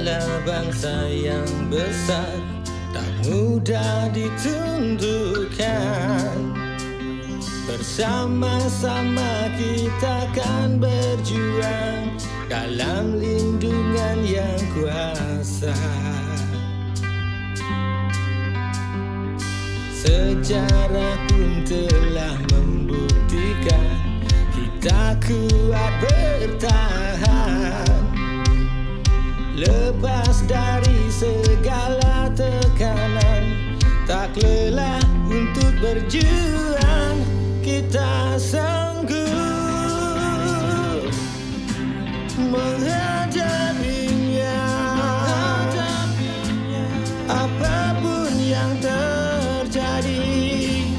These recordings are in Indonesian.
adalah bangsa yang besar, tak mudah ditentukan. Bersama-sama kita akan berjuang dalam lindungan yang kuasa. Sejarah pun telah membuktikan kita kuat bertahan, lepas dari segala tekanan, tak lelah untuk berjuang. Kita sanggup menghadapinya, apapun yang terjadi.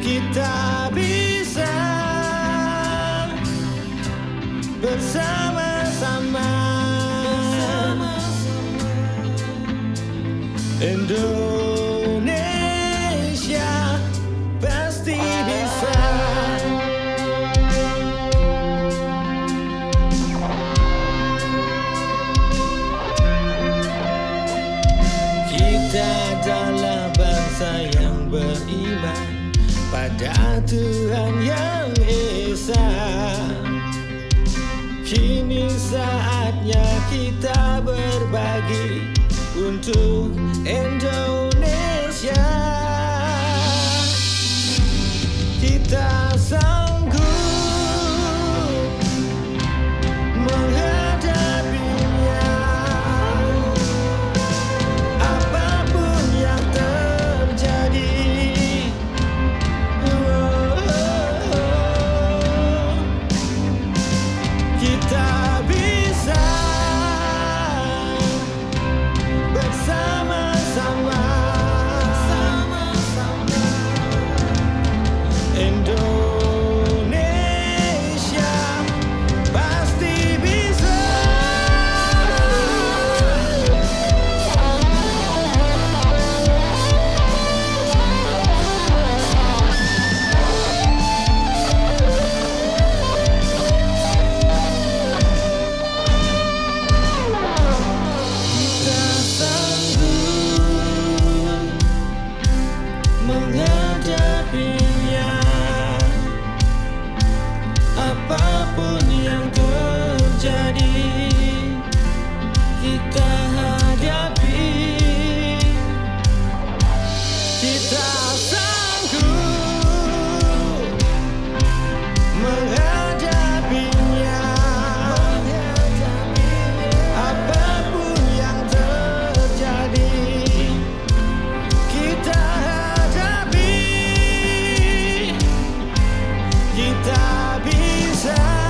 Kita bisa bersama-sama. Indonesia pasti bisa. Kita adalah bangsa yang beriman pada Tuhan Yang Esa. Kini saatnya kita berbagi untuk Indonesia. Kita sanggup menghadapinya, apapun yang terjadi. Kita bisa bersama-sama. Indonesia pasti bisa. Kita sanggup menghadapinya, apapun yang terjadi. Kita hadapi. Kita sanggup menghadapinya, apapun yang terjadi. Kita hadapi. Kita bisa.